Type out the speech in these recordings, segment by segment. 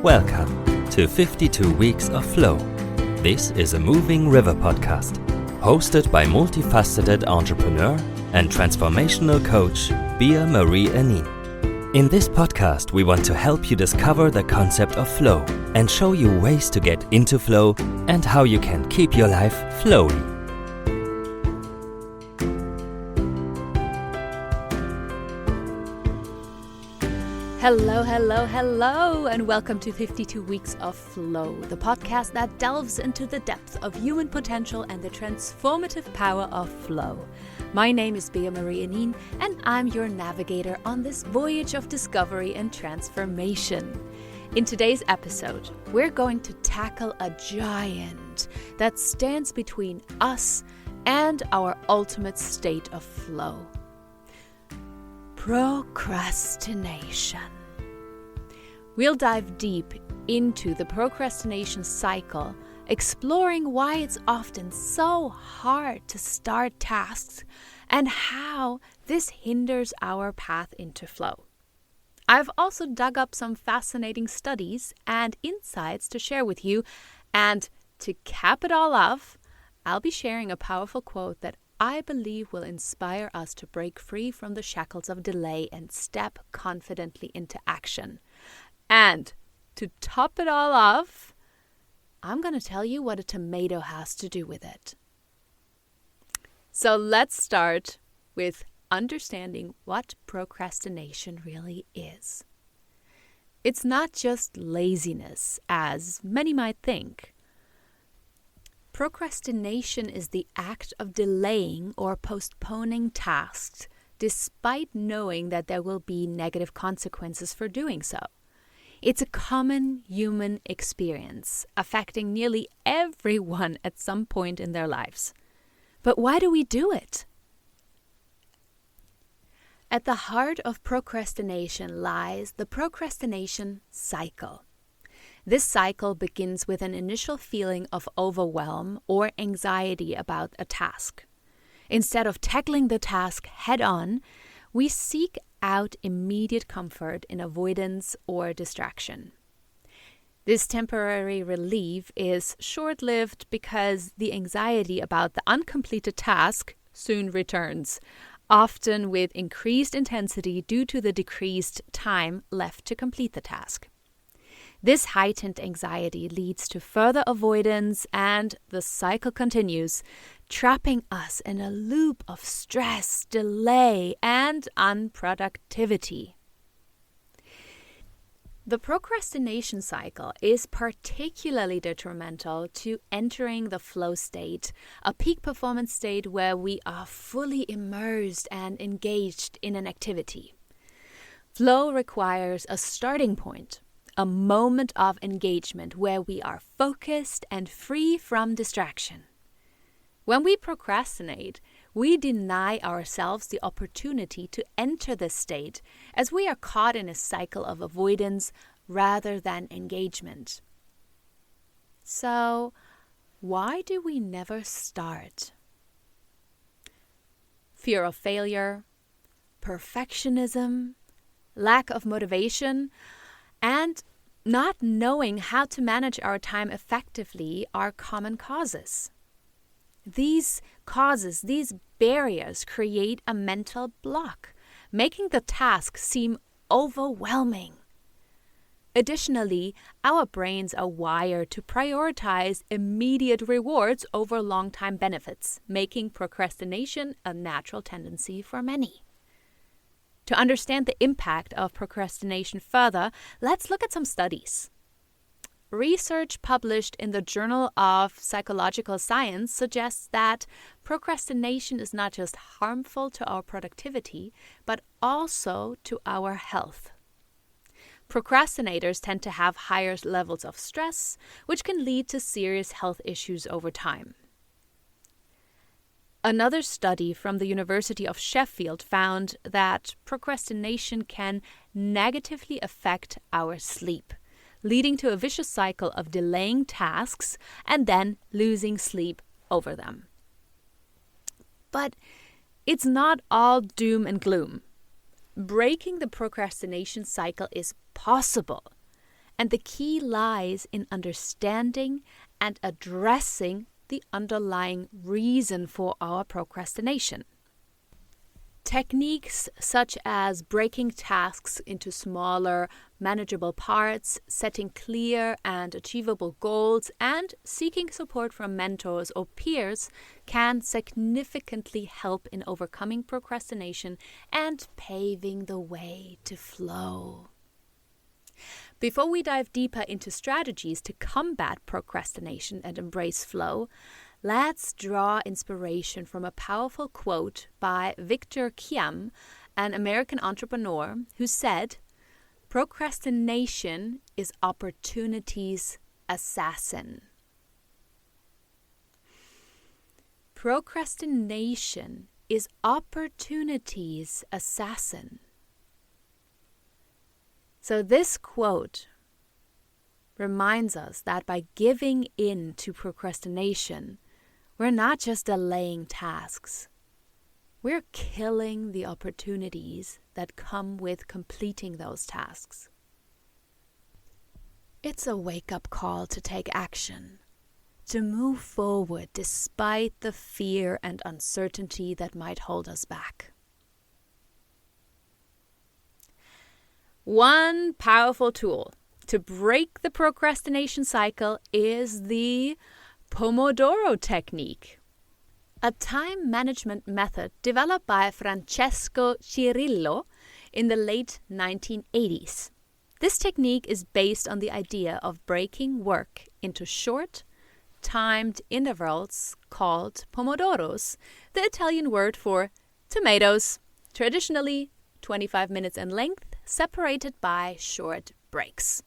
Welcome to 52 Weeks of Flow. This is a moving river podcast, hosted by multifaceted entrepreneur and transformational coach Bea-Marie. In this podcast, we want to help you discover the concept of flow and show you ways to get into flow and how you can keep your life flowy. Hello, and welcome to 52 Weeks of Flow, the podcast that delves into the depth of human potential and the transformative power of flow. My name is Bea-Marie, and I'm your navigator on this voyage of discovery and transformation. In today's episode, we're going to tackle a giant that stands between us and our ultimate state of flow. Procrastination. We'll dive deep into the procrastination cycle, exploring why it's often so hard to start tasks and how this hinders our path into flow. I've also dug up some fascinating studies and insights to share with you, and to cap it all off, I'll be sharing a powerful quote that I believe will inspire us to break free from the shackles of delay and step confidently into action. And to top it all off, I'm going to tell you what a tomato has to do with it. So let's start with understanding what procrastination really is. It's not just laziness, as many might think. Procrastination is the act of delaying or postponing tasks despite knowing that there will be negative consequences for doing so. It's a common human experience, affecting nearly everyone at some point in their lives. But why do we do it? At the heart of procrastination lies the procrastination cycle. This cycle begins with an initial feeling of overwhelm or anxiety about a task. Instead of tackling the task head-on, we seek out immediate comfort in avoidance or distraction. This temporary relief is short-lived because the anxiety about the uncompleted task soon returns, often with increased intensity due to the decreased time left to complete the task. This heightened anxiety leads to further avoidance, and the cycle continues, trapping us in a loop of stress, delay, and unproductivity. The procrastination cycle is particularly detrimental to entering the flow state, a peak performance state where we are fully immersed and engaged in an activity. Flow requires a starting point, a moment of engagement where we are focused and free from distraction. When we procrastinate, we deny ourselves the opportunity to enter this state, as we are caught in a cycle of avoidance rather than engagement. So, why do we never start? Fear of failure, perfectionism, lack of motivation, and not knowing how to manage our time effectively are common causes. These barriers create a mental block, making the task seem overwhelming. Additionally, our brains are wired to prioritize immediate rewards over long-term benefits, making procrastination a natural tendency for many. To understand the impact of procrastination further, let's look at some studies. Research published in the Journal of Psychological Science suggests that procrastination is not just harmful to our productivity, but also to our health. Procrastinators tend to have higher levels of stress, which can lead to serious health issues over time. Another study from the University of Sheffield found that procrastination can negatively affect our sleep, leading to a vicious cycle of delaying tasks and then losing sleep over them. But it's not all doom and gloom. Breaking the procrastination cycle is possible, And the key lies in understanding and addressing the underlying reason for our procrastination. Techniques such as breaking tasks into smaller, manageable parts, setting clear and achievable goals, and seeking support from mentors or peers can significantly help in overcoming procrastination and paving the way to flow. Before we dive deeper into strategies to combat procrastination and embrace flow, let's draw inspiration from a powerful quote by Victor Kiam, an American entrepreneur, who said, "Procrastination is opportunity's assassin." Procrastination is opportunity's assassin. So this quote reminds us that by giving in to procrastination, we're not just delaying tasks. We're killing the opportunities that come with completing those tasks. It's a wake-up call to take action, to move forward despite the fear and uncertainty that might hold us back. One powerful tool to break the procrastination cycle is the Pomodoro technique, a time management method developed by Francesco Cirillo in the late 1980s. This technique is based on the idea of breaking work into short, timed intervals called pomodoros, the Italian word for tomatoes, traditionally 25 minutes in length, separated by short breaks.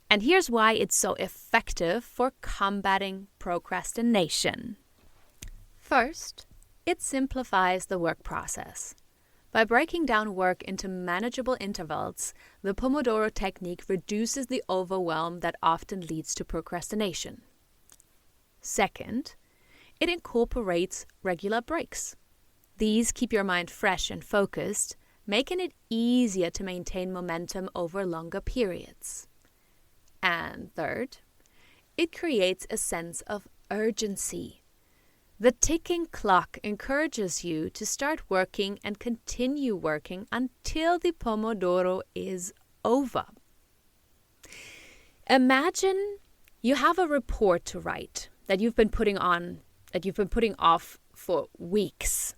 And here's why it's so effective for combating procrastination. First, it simplifies the work process. By breaking down work into manageable intervals, the Pomodoro technique reduces the overwhelm that often leads to procrastination. Second, it incorporates regular breaks. These keep your mind fresh and focused, making it easier to maintain momentum over longer periods. And third, it creates a sense of urgency. The ticking clock encourages you to start working and continue working until the Pomodoro is over. Imagine you have a report to write that you've been putting off for weeks.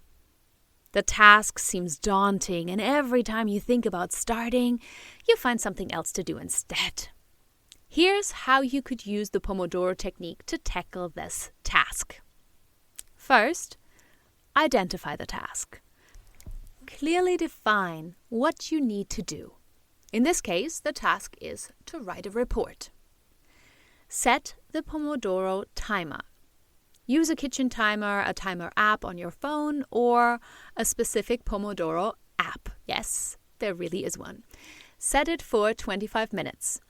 The task seems daunting, and every time you think about starting, you find something else to do instead. Here's how you could use the Pomodoro technique to tackle this task. First, identify the task. Clearly define what you need to do. In this case, the task is to write a report. Set the Pomodoro timer. Use a kitchen timer, a timer app on your phone, or a specific Pomodoro app. Yes, there really is one. Set it for 25 minutes.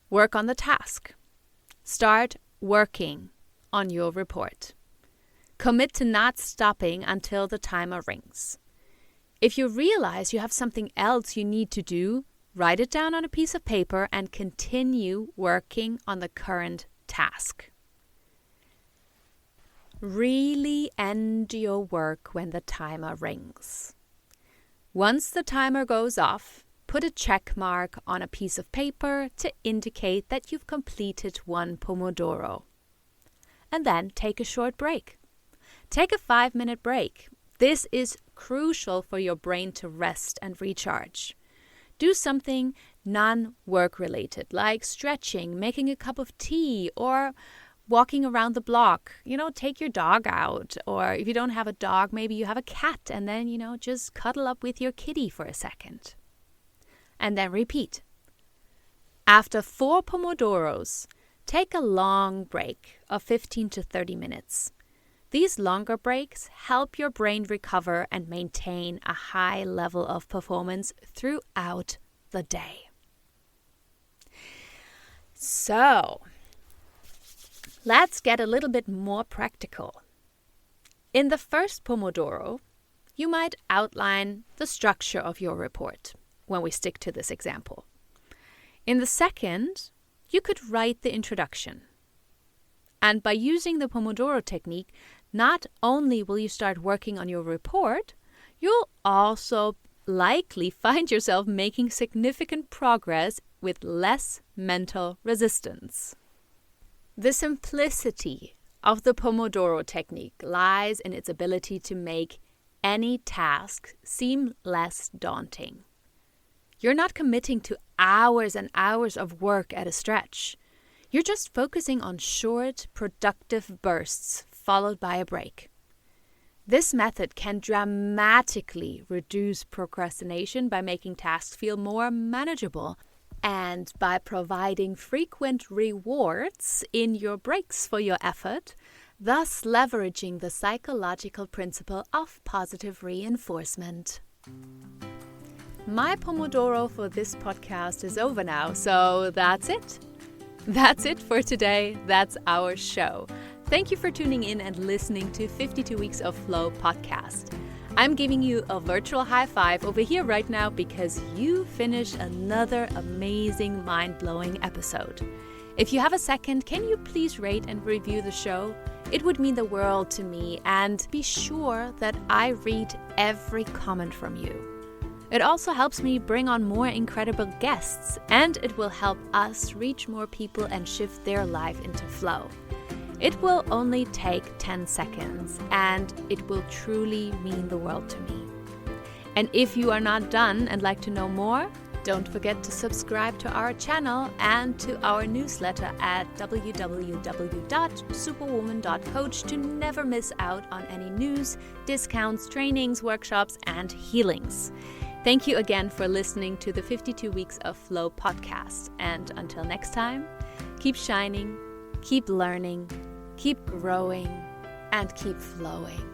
Work on the task. Start working on your report. Commit to not stopping until the timer rings. If you realize you have something else you need to do, write it down on a piece of paper and continue working on the current task. Really end your work when the timer rings. Once the timer goes off, put a check mark on a piece of paper to indicate that you've completed one Pomodoro. And then take a short break. Take a 5-minute break. This is crucial for your brain to rest and recharge. Do something non-work related, like stretching, making a cup of tea, or walking around the block. Take your dog out. Or if you don't have a dog, maybe you have a cat, and then, just cuddle up with your kitty for a second. And then repeat. After 4 Pomodoros, take a long break of 15 to 30 minutes. These longer breaks help your brain recover and maintain a high level of performance throughout the day. So, let's get a little bit more practical. In the first Pomodoro, you might outline the structure of your report when we stick to this example. In the second, you could write the introduction. And by using the Pomodoro technique, not only will you start working on your report, you'll also likely find yourself making significant progress with less mental resistance. The simplicity of the Pomodoro technique lies in its ability to make any task seem less daunting. You're not committing to hours and hours of work at a stretch. You're just focusing on short, productive bursts followed by a break. This method can dramatically reduce procrastination by making tasks feel more manageable and by providing frequent rewards in your breaks for your effort, thus leveraging the psychological principle of positive reinforcement. My Pomodoro for this podcast is over now, so that's it. That's it for today. That's our show. Thank you for tuning in and listening to 52 Weeks of Flow podcast. I'm giving you a virtual high five over here right now because you finished another amazing, mind-blowing episode. If you have a second, can you please rate and review the show? It would mean the world to me, and be sure that I read every comment from you. It also helps me bring on more incredible guests, and it will help us reach more people and shift their life into flow. It will only take 10 seconds, and it will truly mean the world to me. And if you are not done and like to know more, don't forget to subscribe to our channel and to our newsletter at www.superwoman.coach to never miss out on any news, discounts, trainings, workshops, and healings. Thank you again for listening to the 52 Weeks of Flow podcast. And until next time, keep shining, keep learning, keep growing, and keep flowing.